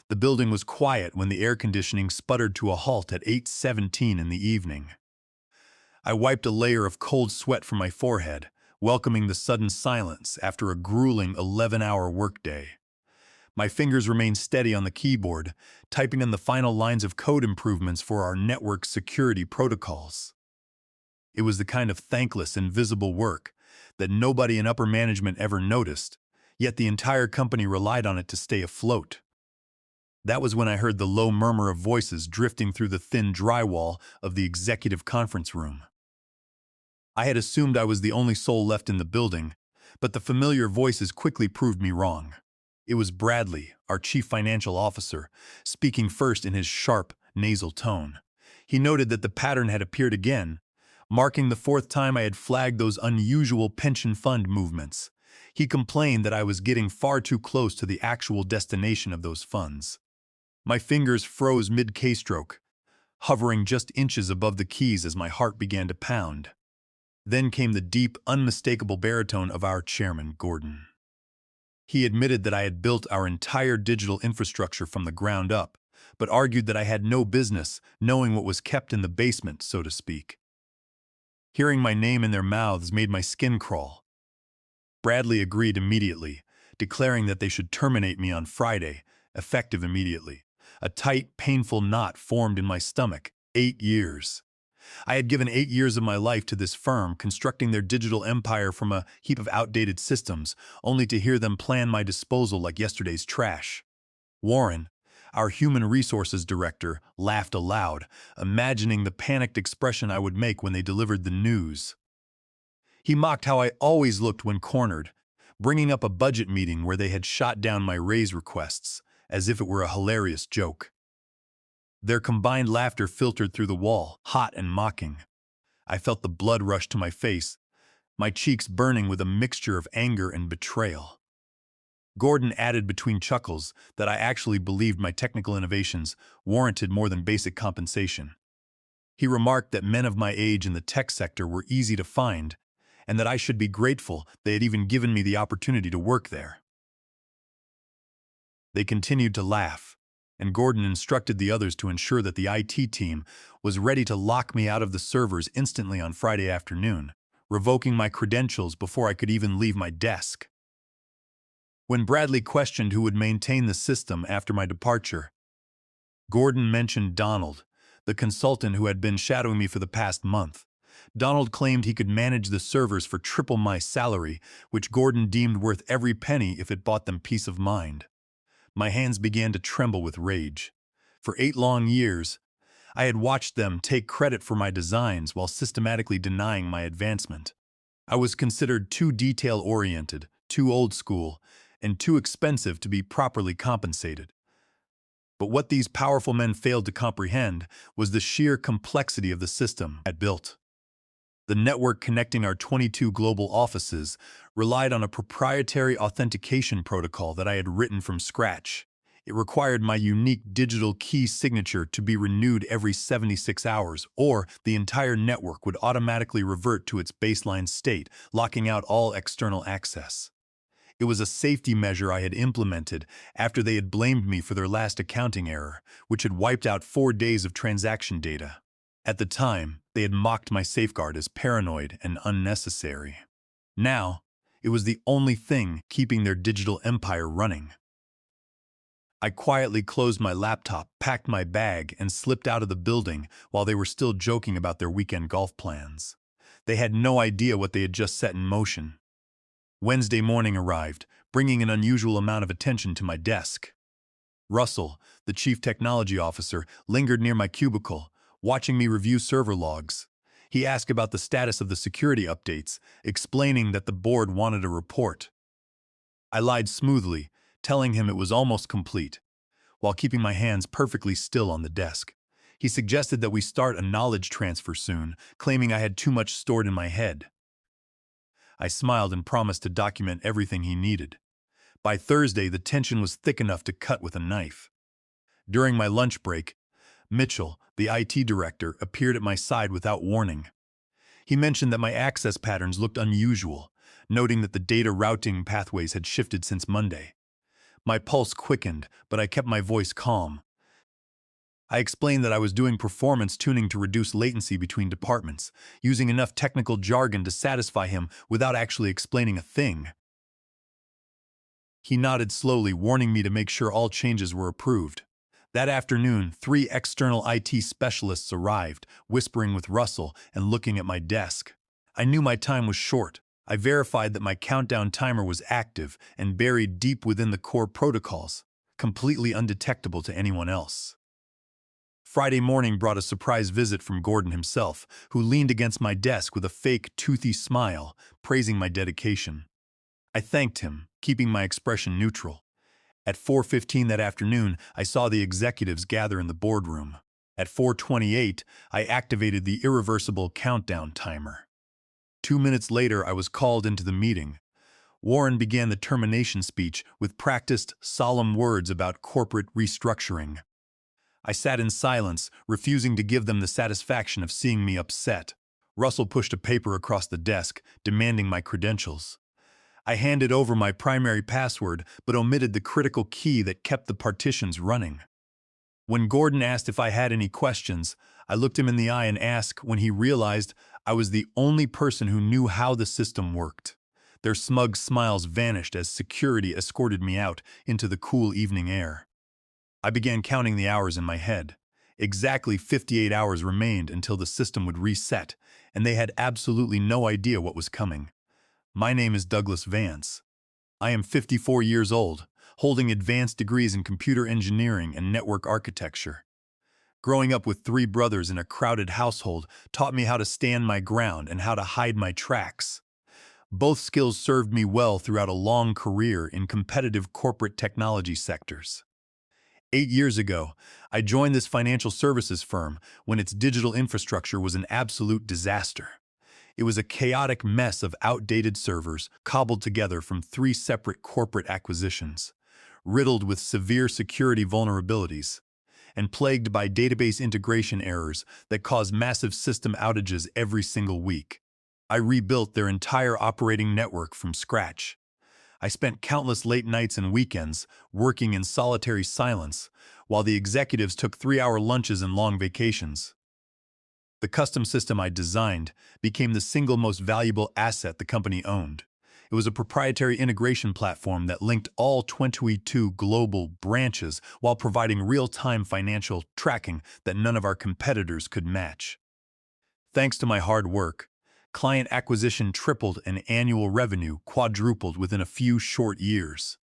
The building was quiet when the air conditioning sputtered to a halt at 8:17 in the evening. I wiped a layer of cold sweat from my forehead, welcoming the sudden silence after a grueling 11-hour workday. My fingers remained steady on the keyboard, typing in the final lines of code improvements for our network security protocols. It was the kind of thankless, invisible work that nobody in upper management ever noticed, yet the entire company relied on it to stay afloat. That was when I heard the low murmur of voices drifting through the thin drywall of the executive conference room. I had assumed I was the only soul left in the building, but the familiar voices quickly proved me wrong. It was Bradley, our chief financial officer, speaking first in his sharp, nasal tone. He noted that the pattern had appeared again, marking the fourth time I had flagged those unusual pension fund movements. He complained that I was getting far too close to the actual destination of those funds. My fingers froze mid-keystroke, hovering just inches above the keys as my heart began to pound. Then came the deep, unmistakable baritone of our chairman, Gordon. He admitted that I had built our entire digital infrastructure from the ground up, but argued that I had no business knowing what was kept in the basement, so to speak. Hearing my name in their mouths made my skin crawl. Bradley agreed immediately, declaring that they should terminate me on Friday, effective immediately. A tight, painful knot formed in my stomach. 8 years. I had given 8 years of my life to this firm, constructing their digital empire from a heap of outdated systems, only to hear them plan my disposal like yesterday's trash. Warren, our human resources director, laughed aloud, imagining the panicked expression I would make when they delivered the news. He mocked how I always looked when cornered, bringing up a budget meeting where they had shot down my raise requests, as if it were a hilarious joke. Their combined laughter filtered through the wall, hot and mocking. I felt the blood rush to my face, my cheeks burning with a mixture of anger and betrayal. Gordon added between chuckles that I actually believed my technical innovations warranted more than basic compensation. He remarked that men of my age in the tech sector were easy to find, and that I should be grateful they had even given me the opportunity to work there. They continued to laugh, and Gordon instructed the others to ensure that the IT team was ready to lock me out of the servers instantly on Friday afternoon, revoking my credentials before I could even leave my desk. When Bradley questioned who would maintain the system after my departure, Gordon mentioned Donald, the consultant who had been shadowing me for the past month. Donald claimed he could manage the servers for triple my salary, which Gordon deemed worth every penny if it bought them peace of mind. My hands began to tremble with rage. For 8 long years, I had watched them take credit for my designs while systematically denying my advancement. I was considered too detail-oriented, too old school, and too expensive to be properly compensated. But what these powerful men failed to comprehend was the sheer complexity of the system I had built. The network connecting our 22 global offices relied on a proprietary authentication protocol that I had written from scratch. It required my unique digital key signature to be renewed every 76 hours, or the entire network would automatically revert to its baseline state, locking out all external access. It was a safety measure I had implemented after they had blamed me for their last accounting error, which had wiped out 4 days of transaction data. At the time, they had mocked my safeguard as paranoid and unnecessary. Now, it was the only thing keeping their digital empire running. I quietly closed my laptop, packed my bag, and slipped out of the building while they were still joking about their weekend golf plans. They had no idea what they had just set in motion. Wednesday morning arrived, bringing an unusual amount of attention to my desk. Russell, the chief technology officer, lingered near my cubicle, watching me review server logs. He asked about the status of the security updates, explaining that the board wanted a report. I lied smoothly, telling him it was almost complete, while keeping my hands perfectly still on the desk. He suggested that we start a knowledge transfer soon, claiming I had too much stored in my head. I smiled and promised to document everything he needed. By Thursday, the tension was thick enough to cut with a knife. During my lunch break, Mitchell, the IT director, appeared at my side without warning. He mentioned that my access patterns looked unusual, noting that the data routing pathways had shifted since Monday. My pulse quickened, but I kept my voice calm. I explained that I was doing performance tuning to reduce latency between departments, using enough technical jargon to satisfy him without actually explaining a thing. He nodded slowly, warning me to make sure all changes were approved. That afternoon, 3 external IT specialists arrived, whispering with Russell and looking at my desk. I knew my time was short. I verified that my countdown timer was active and buried deep within the core protocols, completely undetectable to anyone else. Friday morning brought a surprise visit from Gordon himself, who leaned against my desk with a fake, toothy smile, praising my dedication. I thanked him, keeping my expression neutral. At 4:15 that afternoon, I saw the executives gather in the boardroom. At 4:28, I activated the irreversible countdown timer. 2 minutes later, I was called into the meeting. Warren began the termination speech with practiced, solemn words about corporate restructuring. I sat in silence, refusing to give them the satisfaction of seeing me upset. Russell pushed a paper across the desk, demanding my credentials. I handed over my primary password, but omitted the critical key that kept the partitions running. When Gordon asked if I had any questions, I looked him in the eye and asked when he realized I was the only person who knew how the system worked. Their smug smiles vanished as security escorted me out into the cool evening air. I began counting the hours in my head. Exactly 58 hours remained until the system would reset, and they had absolutely no idea what was coming. My name is Douglas Vance. I am 54 years old, holding advanced degrees in computer engineering and network architecture. Growing up with 3 brothers in a crowded household taught me how to stand my ground and how to hide my tracks. Both skills served me well throughout a long career in competitive corporate technology sectors. 8 years ago, I joined this financial services firm when its digital infrastructure was an absolute disaster. It was a chaotic mess of outdated servers cobbled together from 3 separate corporate acquisitions, riddled with severe security vulnerabilities, and plagued by database integration errors that caused massive system outages every single week. I rebuilt their entire operating network from scratch. I spent countless late nights and weekends working in solitary silence, while the executives took 3-hour lunches and long vacations. The custom system I designed became the single most valuable asset the company owned. It was a proprietary integration platform that linked all 22 global branches while providing real-time financial tracking that none of our competitors could match. Thanks to my hard work, client acquisition tripled and annual revenue quadrupled within a few short years.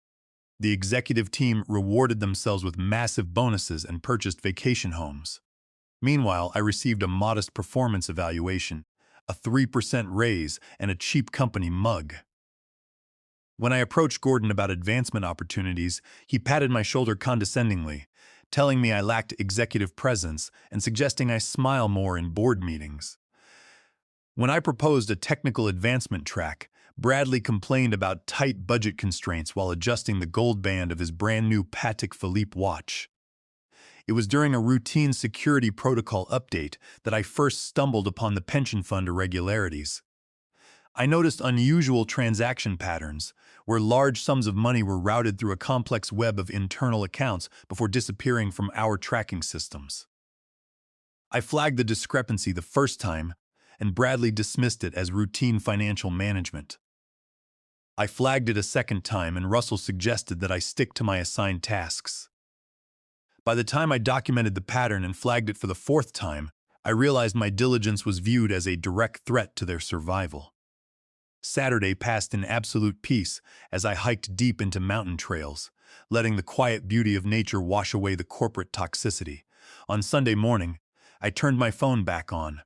The executive team rewarded themselves with massive bonuses and purchased vacation homes. Meanwhile, I received a modest performance evaluation, a 3% raise, and a cheap company mug. When I approached Gordon about advancement opportunities, he patted my shoulder condescendingly, telling me I lacked executive presence and suggesting I smile more in board meetings. When I proposed a technical advancement track, Bradley complained about tight budget constraints while adjusting the gold band of his brand new Patek Philippe watch. It was during a routine security protocol update that I first stumbled upon the pension fund irregularities. I noticed unusual transaction patterns, where large sums of money were routed through a complex web of internal accounts before disappearing from our tracking systems. I flagged the discrepancy the first time, and Bradley dismissed it as routine financial management. I flagged it a second time, and Russell suggested that I stick to my assigned tasks. By the time I documented the pattern and flagged it for the 4th time, I realized my diligence was viewed as a direct threat to their survival. Saturday passed in absolute peace as I hiked deep into mountain trails, letting the quiet beauty of nature wash away the corporate toxicity. On Sunday morning, I turned my phone back on.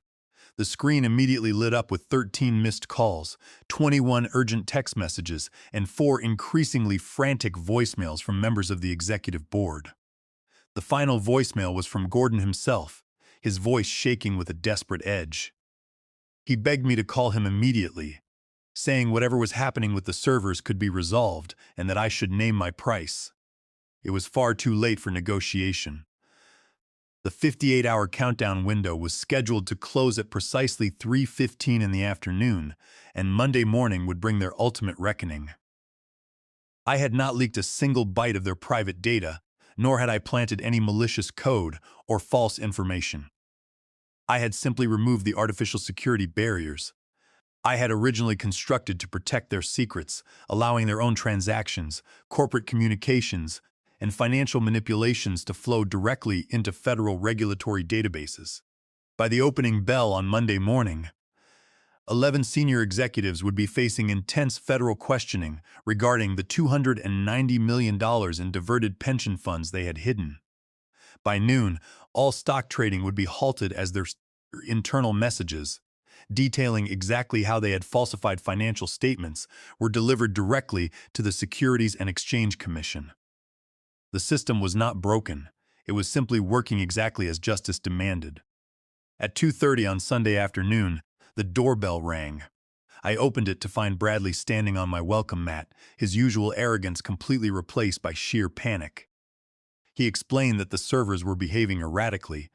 The screen immediately lit up with 13 missed calls, 21 urgent text messages, and 4 increasingly frantic voicemails from members of the executive board. The final voicemail was from Gordon himself, his voice shaking with a desperate edge. He begged me to call him immediately, saying whatever was happening with the servers could be resolved and that I should name my price. It was far too late for negotiation. The 58-hour countdown window was scheduled to close at precisely 3:15 in the afternoon, and Monday morning would bring their ultimate reckoning. I had not leaked a single byte of their private data, nor had I planted any malicious code or false information. I had simply removed the artificial security barriers I had originally constructed to protect their secrets, allowing their own transactions, corporate communications, and financial manipulations to flow directly into federal regulatory databases. By the opening bell on Monday morning, 11 senior executives would be facing intense federal questioning regarding the $290 million in diverted pension funds they had hidden. By noon, all stock trading would be halted as their internal messages, detailing exactly how they had falsified financial statements, were delivered directly to the Securities and Exchange Commission. The system was not broken. It was simply working exactly as justice demanded. At 2:30 on Sunday afternoon, the doorbell rang. I opened it to find Bradley standing on my welcome mat, his usual arrogance completely replaced by sheer panic. He explained that the servers were behaving erratically,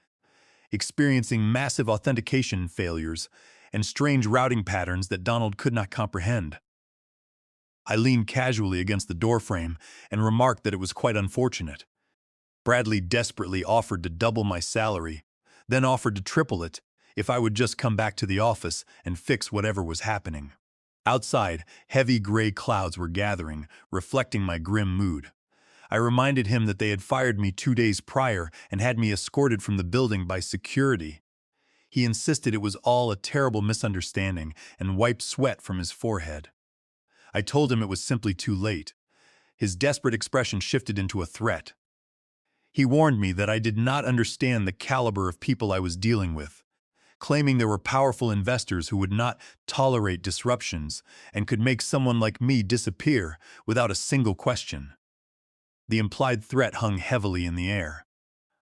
experiencing massive authentication failures and strange routing patterns that Donald could not comprehend. I leaned casually against the doorframe and remarked that it was quite unfortunate. Bradley desperately offered to double my salary, then offered to triple it if I would just come back to the office and fix whatever was happening. Outside, heavy gray clouds were gathering, reflecting my grim mood. I reminded him that they had fired me 2 days prior and had me escorted from the building by security. He insisted it was all a terrible misunderstanding and wiped sweat from his forehead. I told him it was simply too late. His desperate expression shifted into a threat. He warned me that I did not understand the caliber of people I was dealing with, claiming there were powerful investors who would not tolerate disruptions and could make someone like me disappear without a single question. The implied threat hung heavily in the air.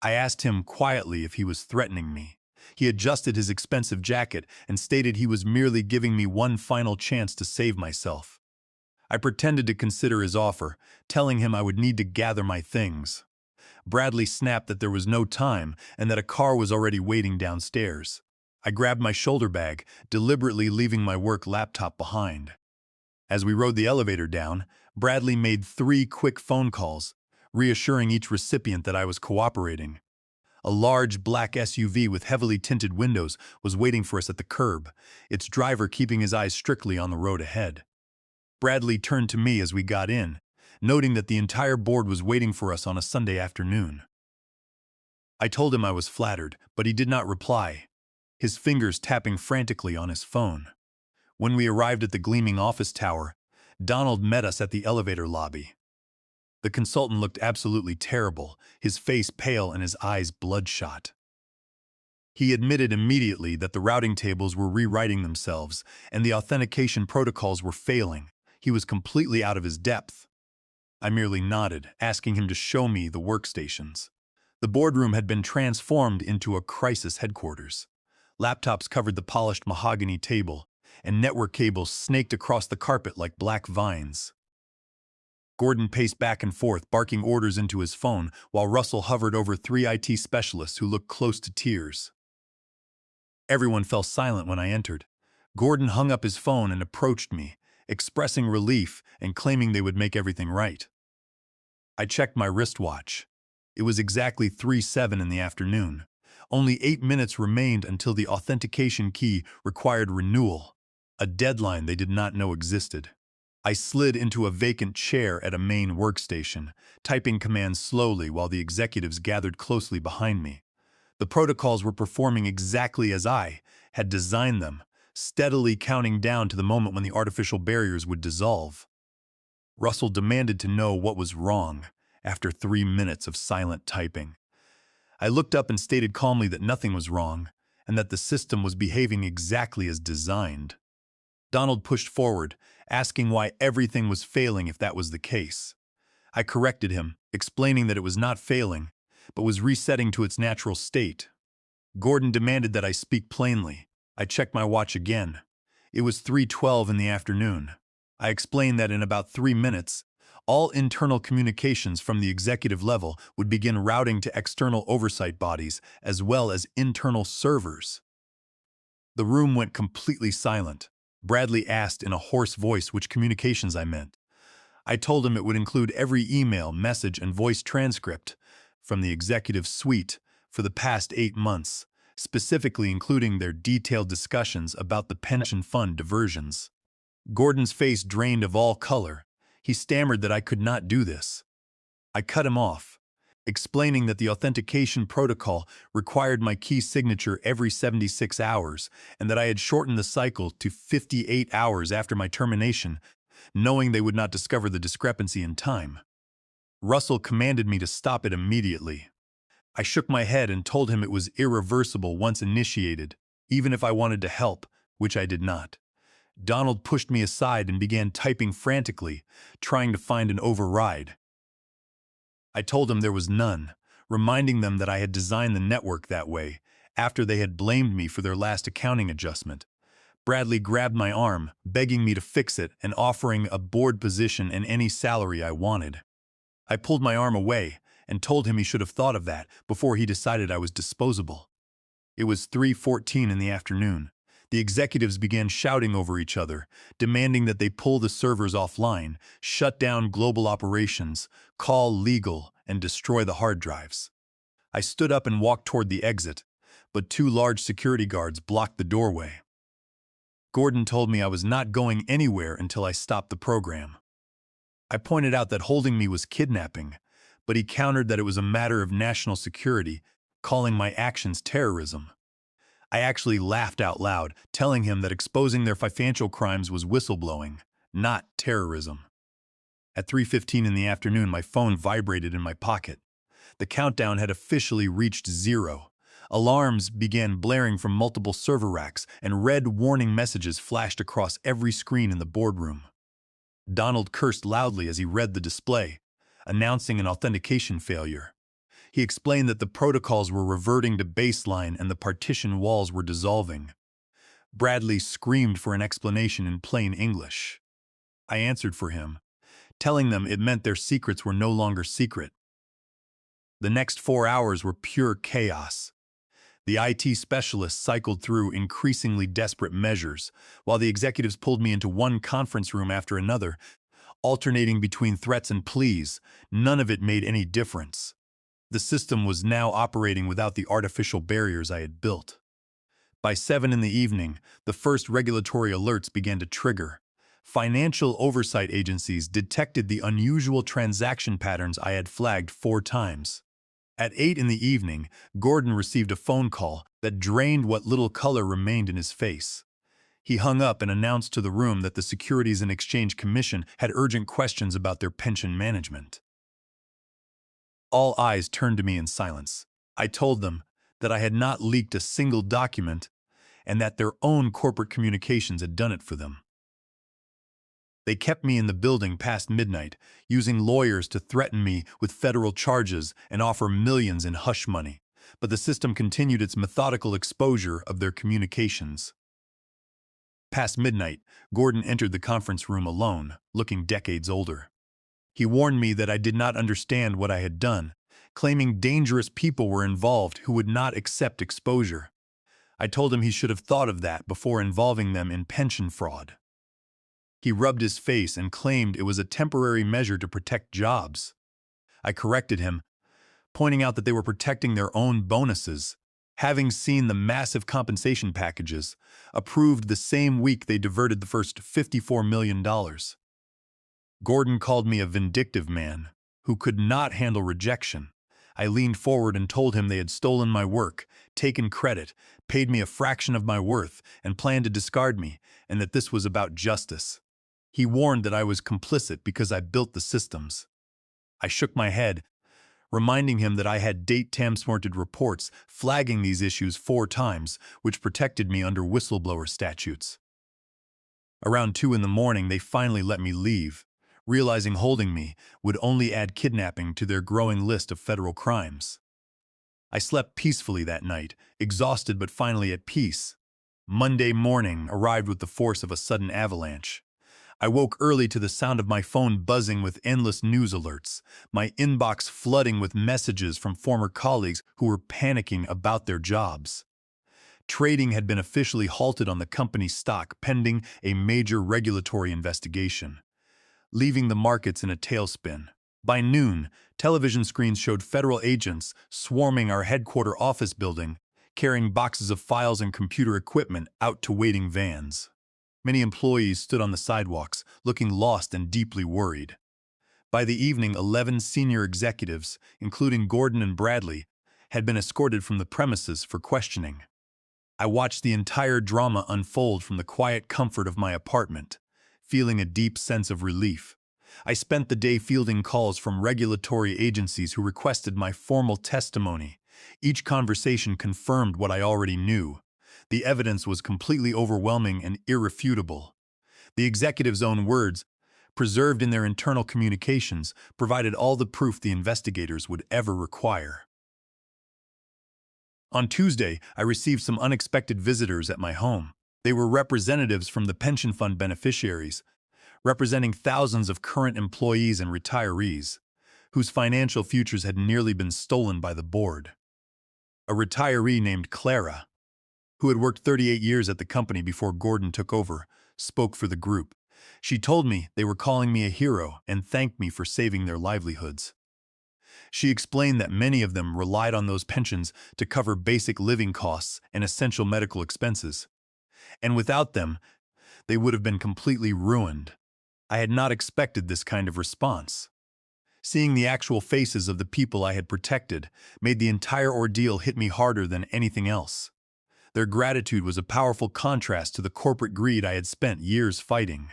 I asked him quietly if he was threatening me. He adjusted his expensive jacket and stated he was merely giving me one final chance to save myself. I pretended to consider his offer, telling him I would need to gather my things. Bradley snapped that there was no time and that a car was already waiting downstairs. I grabbed my shoulder bag, deliberately leaving my work laptop behind. As we rode the elevator down, Bradley made 3 quick phone calls, reassuring each recipient that I was cooperating. A large black SUV with heavily tinted windows was waiting for us at the curb, its driver keeping his eyes strictly on the road ahead. Bradley turned to me as we got in, noting that the entire board was waiting for us on a Sunday afternoon. I told him I was flattered, but he did not reply, his fingers tapping frantically on his phone. When we arrived at the gleaming office tower, Donald met us at the elevator lobby. The consultant looked absolutely terrible, his face pale and his eyes bloodshot. He admitted immediately that the routing tables were rewriting themselves and the authentication protocols were failing. He was completely out of his depth. I merely nodded, asking him to show me the workstations. The boardroom had been transformed into a crisis headquarters. Laptops covered the polished mahogany table, and network cables snaked across the carpet like black vines. Gordon paced back and forth, barking orders into his phone, while Russell hovered over 3 IT specialists who looked close to tears. Everyone fell silent when I entered. Gordon hung up his phone and approached me, expressing relief and claiming they would make everything right. I checked my wristwatch. It was exactly 3:07 in the afternoon. Only 8 minutes remained until the authentication key required renewal, a deadline they did not know existed. I slid into a vacant chair at a main workstation, typing commands slowly while the executives gathered closely behind me. The protocols were performing exactly as I had designed them, steadily counting down to the moment when the artificial barriers would dissolve. Russell demanded to know what was wrong after 3 minutes of silent typing. I looked up and stated calmly that nothing was wrong and that the system was behaving exactly as designed. Donald pushed forward, asking why everything was failing if that was the case. I corrected him, explaining that it was not failing, but was resetting to its natural state. Gordon demanded that I speak plainly. I checked my watch again. It was 3:12 in the afternoon. I explained that in about 3 minutes, all internal communications from the executive level would begin routing to external oversight bodies as well as internal servers. The room went completely silent. Bradley asked in a hoarse voice which communications I meant. I told him it would include every email, message, and voice transcript from the executive suite for the past 8 months, specifically including their detailed discussions about the pension fund diversions. Gordon's face drained of all color. He stammered that I could not do this. I cut him off, explaining that the authentication protocol required my key signature every 76 hours and that I had shortened the cycle to 58 hours after my termination, knowing they would not discover the discrepancy in time. Russell commanded me to stop it immediately. I shook my head and told him it was irreversible once initiated, even if I wanted to help, which I did not. Donald pushed me aside and began typing frantically, trying to find an override. I told him there was none, reminding them that I had designed the network that way, after they had blamed me for their last accounting adjustment. Bradley grabbed my arm, begging me to fix it and offering a board position and any salary I wanted. I pulled my arm away and told him he should have thought of that before he decided I was disposable. It was 3:14 in the afternoon. The executives began shouting over each other, demanding that they pull the servers offline, shut down global operations, call legal, and destroy the hard drives. I stood up and walked toward the exit, but 2 large security guards blocked the doorway. Gordon told me I was not going anywhere until I stopped the program. I pointed out that holding me was kidnapping, but he countered that it was a matter of national security, calling my actions terrorism. I actually laughed out loud, telling him that exposing their financial crimes was whistleblowing, not terrorism. At 3:15 in the afternoon, my phone vibrated in my pocket. The countdown had officially reached 0. Alarms began blaring from multiple server racks, and red warning messages flashed across every screen in the boardroom. Donald cursed loudly as he read the display, announcing an authentication failure. He explained that the protocols were reverting to baseline and the partition walls were dissolving. Bradley screamed for an explanation in plain English. I answered for him, telling them it meant their secrets were no longer secret. The next 4 hours were pure chaos. The IT specialists cycled through increasingly desperate measures, while the executives pulled me into one conference room after another, alternating between threats and pleas. None of it made any difference. The system was now operating without the artificial barriers I had built. By 7 in the evening, the first regulatory alerts began to trigger. Financial oversight agencies detected the unusual transaction patterns I had flagged 4 times. At 8 in the evening, Gordon received a phone call that drained what little color remained in his face. He hung up and announced to the room that the Securities and Exchange Commission had urgent questions about their pension management. All eyes turned to me in silence. I told them that I had not leaked a single document and that their own corporate communications had done it for them. They kept me in the building past midnight, using lawyers to threaten me with federal charges and offer millions in hush money, but the system continued its methodical exposure of their communications. Past midnight, Gordon entered the conference room alone, looking decades older. He warned me that I did not understand what I had done, claiming dangerous people were involved who would not accept exposure. I told him he should have thought of that before involving them in pension fraud. He rubbed his face and claimed it was a temporary measure to protect jobs. I corrected him, pointing out that they were protecting their own bonuses, having seen the massive compensation packages, approved the same week they diverted the first $54 million. Gordon called me a vindictive man who could not handle rejection. I leaned forward and told him they had stolen my work, taken credit, paid me a fraction of my worth, and planned to discard me, and that this was about justice. He warned that I was complicit because I built the systems. I shook my head, reminding him that I had date-stamp reports flagging these issues 4 times, which protected me under whistleblower statutes. Around 2 in the morning, they finally let me leave, realizing holding me would only add kidnapping to their growing list of federal crimes. I slept peacefully that night, exhausted but finally at peace. Monday morning arrived with the force of a sudden avalanche. I woke early to the sound of my phone buzzing with endless news alerts, my inbox flooding with messages from former colleagues who were panicking about their jobs. Trading had been officially halted on the company's stock pending a major regulatory investigation. leaving the markets in a tailspin. By noon, television screens showed federal agents swarming our headquarter office building, carrying boxes of files and computer equipment out to waiting vans. Many employees stood on the sidewalks, looking lost and deeply worried. By the evening, 11 senior executives, including Gordon and Bradley, had been escorted from the premises for questioning. I watched the entire drama unfold from the quiet comfort of my apartment, feeling a deep sense of relief. I spent the day fielding calls from regulatory agencies who requested my formal testimony. Each conversation confirmed what I already knew. The evidence was completely overwhelming and irrefutable. The executives' own words, preserved in their internal communications, provided all the proof the investigators would ever require. On Tuesday, I received some unexpected visitors at my home. They were representatives from the pension fund beneficiaries, representing thousands of current employees and retirees, whose financial futures had nearly been stolen by the board. A retiree named Clara, who had worked 38 years at the company before Gordon took over, spoke for the group. She told me they were calling me a hero and thanked me for saving their livelihoods. She explained that many of them relied on those pensions to cover basic living costs and essential medical expenses, and without them, they would have been completely ruined. I had not expected this kind of response. Seeing the actual faces of the people I had protected made the entire ordeal hit me harder than anything else. Their gratitude was a powerful contrast to the corporate greed I had spent years fighting.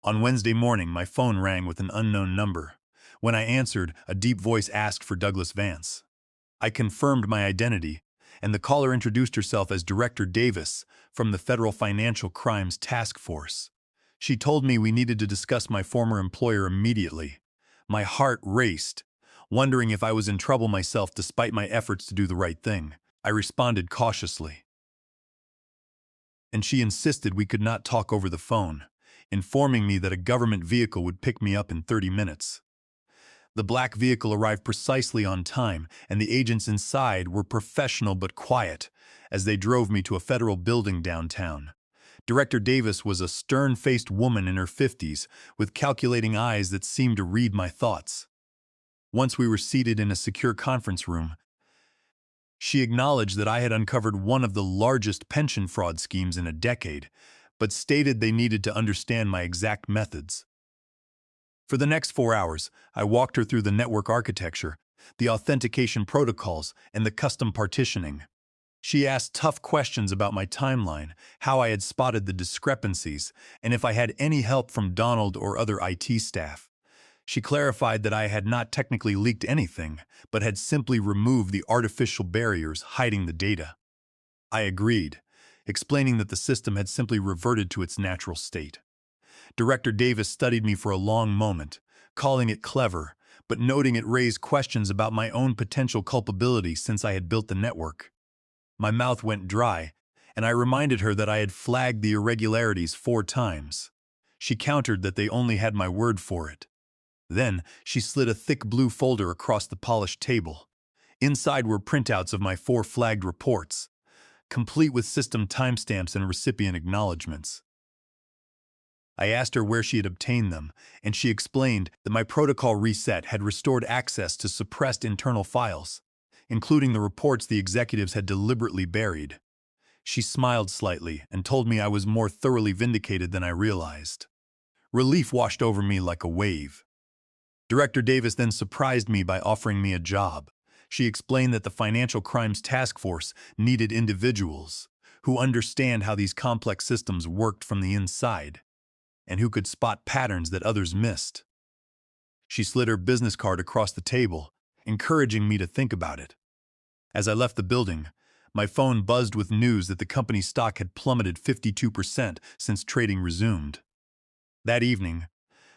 On Wednesday morning, my phone rang with an unknown number. When I answered, a deep voice asked for Douglas Vance. I confirmed my identity, and the caller introduced herself as Director Davis from the Federal Financial Crimes Task Force. She told me we needed to discuss my former employer immediately. My heart raced, wondering if I was in trouble myself despite my efforts to do the right thing. I responded cautiously, and she insisted we could not talk over the phone, informing me that a government vehicle would pick me up in 30 minutes. The black vehicle arrived precisely on time, and the agents inside were professional but quiet as they drove me to a federal building downtown. Director Davis was a stern-faced woman in her 50s with calculating eyes that seemed to read my thoughts. Once we were seated in a secure conference room, she acknowledged that I had uncovered one of the largest pension fraud schemes in a decade, but stated they needed to understand my exact methods. For the next 4 hours, I walked her through the network architecture, the authentication protocols, and the custom partitioning. She asked tough questions about my timeline, how I had spotted the discrepancies, and if I had any help from Donald or other IT staff. She clarified that I had not technically leaked anything, but had simply removed the artificial barriers hiding the data. I agreed, explaining that the system had simply reverted to its natural state. Director Davis studied me for a long moment, calling it clever, but noting it raised questions about my own potential culpability since I had built the network. My mouth went dry, and I reminded her that I had flagged the irregularities 4 times. She countered that they only had my word for it. Then, she slid a thick blue folder across the polished table. Inside were printouts of my 4 flagged reports, complete with system timestamps and recipient acknowledgments. I asked her where she had obtained them, and she explained that my protocol reset had restored access to suppressed internal files, including the reports the executives had deliberately buried. She smiled slightly and told me I was more thoroughly vindicated than I realized. Relief washed over me like a wave. Director Davis then surprised me by offering me a job. She explained that the Financial Crimes Task Force needed individuals who understand how these complex systems worked from the inside, and who could spot patterns that others missed. She slid her business card across the table, encouraging me to think about it. As I left the building, my phone buzzed with news that the company's stock had plummeted 52% since trading resumed. That evening,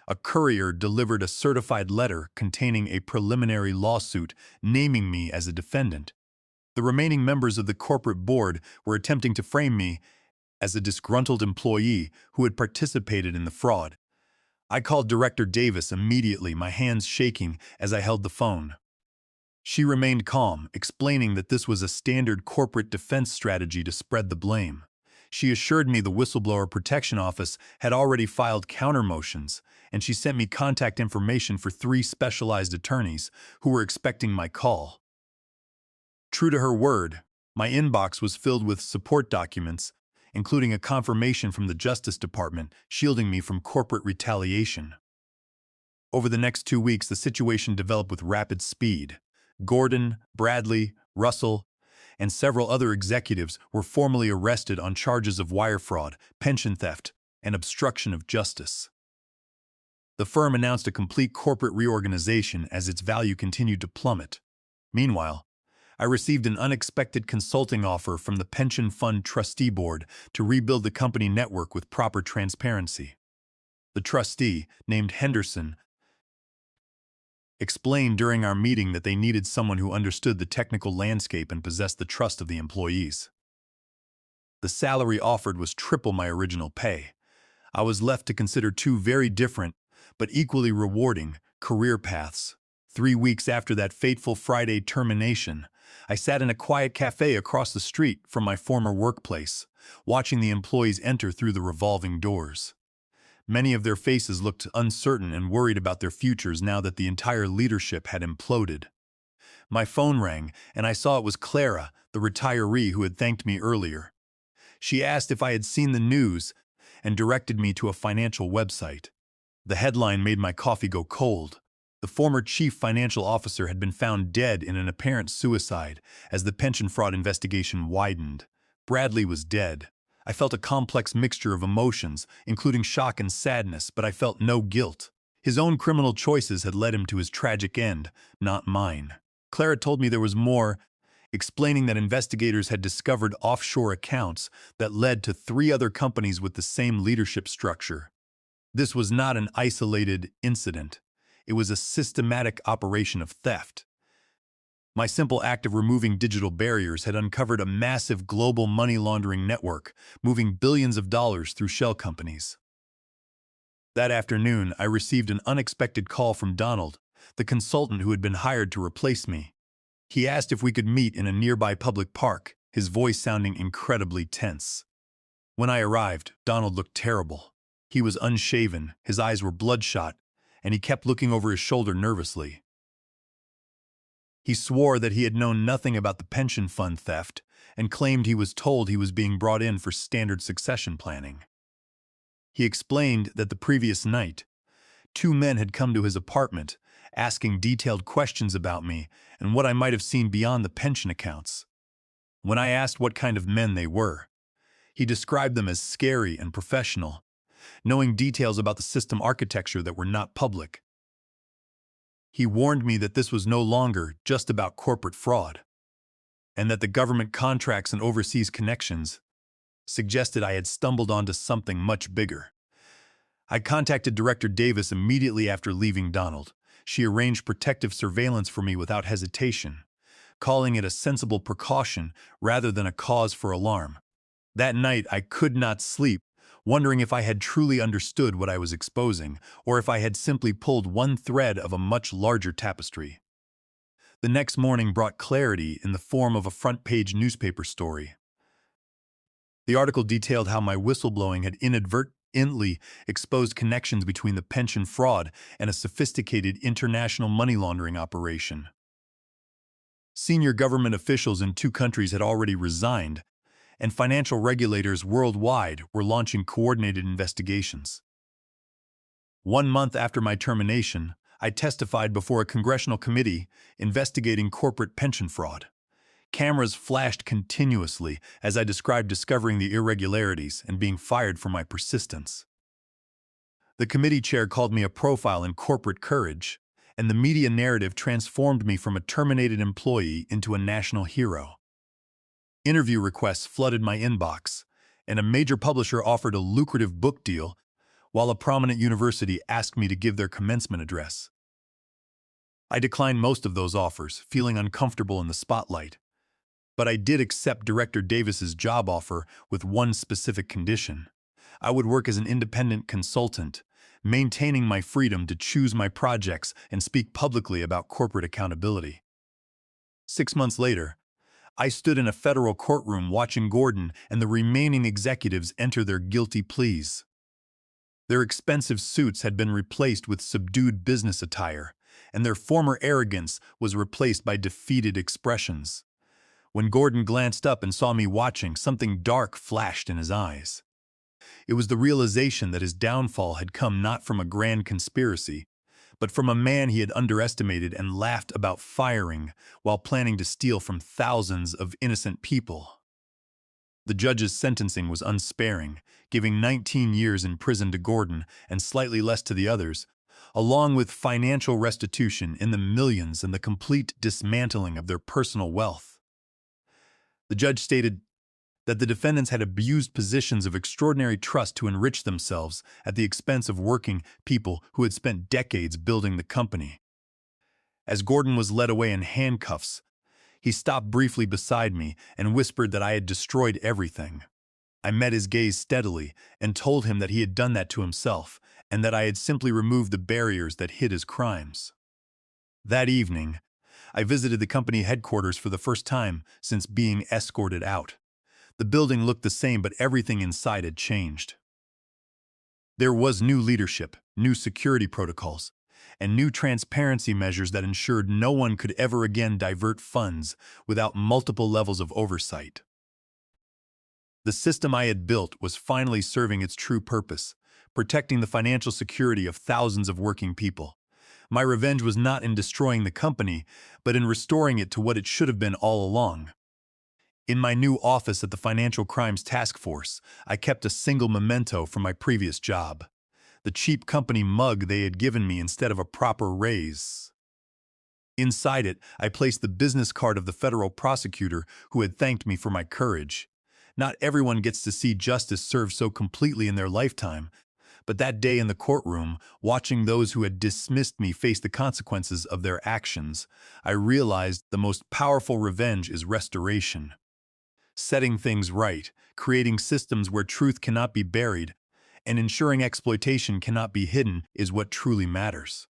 a courier delivered a certified letter containing a preliminary lawsuit naming me as a defendant. The remaining members of the corporate board were attempting to frame me as a disgruntled employee who had participated in the fraud. I called Director Davis immediately, my hands shaking as I held the phone. She remained calm, explaining that this was a standard corporate defense strategy to spread the blame. She assured me the Whistleblower Protection Office had already filed counter-motions, and she sent me contact information for 3 specialized attorneys who were expecting my call. True to her word, my inbox was filled with support documents, including a confirmation from the Justice Department shielding me from corporate retaliation. Over the next 2 weeks, the situation developed with rapid speed. Gordon, Bradley, Russell, and several other executives were formally arrested on charges of wire fraud, pension theft, and obstruction of justice. The firm announced a complete corporate reorganization as its value continued to plummet. Meanwhile, I received an unexpected consulting offer from the pension fund trustee board to rebuild the company network with proper transparency. The trustee, named Henderson, explained during our meeting that they needed someone who understood the technical landscape and possessed the trust of the employees. The salary offered was triple my original pay. I was left to consider 2 very different, but equally rewarding, career paths. 3 weeks after that fateful Friday termination, I sat in a quiet cafe across the street from my former workplace, watching the employees enter through the revolving doors. Many of their faces looked uncertain and worried about their futures now that the entire leadership had imploded. My phone rang, and I saw it was Clara, the retiree who had thanked me earlier. She asked if I had seen the news and directed me to a financial website. The headline made my coffee go cold. The former chief financial officer had been found dead in an apparent suicide as the pension fraud investigation widened. Bradley was dead. I felt a complex mixture of emotions, including shock and sadness, but I felt no guilt. His own criminal choices had led him to his tragic end, not mine. Clara told me there was more, explaining that investigators had discovered offshore accounts that led to 3 other companies with the same leadership structure. This was not an isolated incident. It was a systematic operation of theft. My simple act of removing digital barriers had uncovered a massive global money laundering network, moving billions of dollars through shell companies. That afternoon, I received an unexpected call from Donald, the consultant who had been hired to replace me. He asked if we could meet in a nearby public park, his voice sounding incredibly tense. When I arrived, Donald looked terrible. He was unshaven, his eyes were bloodshot, and he kept looking over his shoulder nervously. He swore that he had known nothing about the pension fund theft and claimed he was told he was being brought in for standard succession planning. He explained that the previous night, 2 men had come to his apartment, asking detailed questions about me and what I might have seen beyond the pension accounts. When I asked what kind of men they were, he described them as scary and professional, knowing details about the system architecture that were not public. He warned me that this was no longer just about corporate fraud, and that the government contracts and overseas connections suggested I had stumbled onto something much bigger. I contacted Director Davis immediately after leaving Donald. She arranged protective surveillance for me without hesitation, calling it a sensible precaution rather than a cause for alarm. That night, I could not sleep, wondering if I had truly understood what I was exposing, or if I had simply pulled one thread of a much larger tapestry. The next morning brought clarity in the form of a front-page newspaper story. The article detailed how my whistleblowing had inadvertently exposed connections between the pension fraud and a sophisticated international money laundering operation. Senior government officials in 2 countries had already resigned, and financial regulators worldwide were launching coordinated investigations. 1 month after my termination, I testified before a congressional committee investigating corporate pension fraud. Cameras flashed continuously as I described discovering the irregularities and being fired for my persistence. The committee chair called me a profile in corporate courage, and the media narrative transformed me from a terminated employee into a national hero. Interview requests flooded my inbox, and a major publisher offered a lucrative book deal, while a prominent university asked me to give their commencement address. I declined most of those offers, feeling uncomfortable in the spotlight. But I did accept Director Davis's job offer with one specific condition. I would work as an independent consultant, maintaining my freedom to choose my projects and speak publicly about corporate accountability. 6 months later, I stood in a federal courtroom watching Gordon and the remaining executives enter their guilty pleas. Their expensive suits had been replaced with subdued business attire, and their former arrogance was replaced by defeated expressions. When Gordon glanced up and saw me watching, something dark flashed in his eyes. It was the realization that his downfall had come not from a grand conspiracy, but from a man he had underestimated and laughed about firing while planning to steal from thousands of innocent people. The judge's sentencing was unsparing, giving 19 years in prison to Gordon and slightly less to the others, along with financial restitution in the millions and the complete dismantling of their personal wealth. The judge stated that the defendants had abused positions of extraordinary trust to enrich themselves at the expense of working people who had spent decades building the company. As Gordon was led away in handcuffs, he stopped briefly beside me and whispered that I had destroyed everything. I met his gaze steadily and told him that he had done that to himself and that I had simply removed the barriers that hid his crimes. That evening, I visited the company headquarters for the first time since being escorted out. The building looked the same, but everything inside had changed. There was new leadership, new security protocols, and new transparency measures that ensured no one could ever again divert funds without multiple levels of oversight. The system I had built was finally serving its true purpose, protecting the financial security of thousands of working people. My revenge was not in destroying the company, but in restoring it to what it should have been all along. In my new office at the Financial Crimes Task Force, I kept a single memento from my previous job: the cheap company mug they had given me instead of a proper raise. Inside it, I placed the business card of the federal prosecutor who had thanked me for my courage. Not everyone gets to see justice served so completely in their lifetime, but that day in the courtroom, watching those who had dismissed me face the consequences of their actions, I realized the most powerful revenge is restoration. Setting things right, creating systems where truth cannot be buried, and ensuring exploitation cannot be hidden is what truly matters.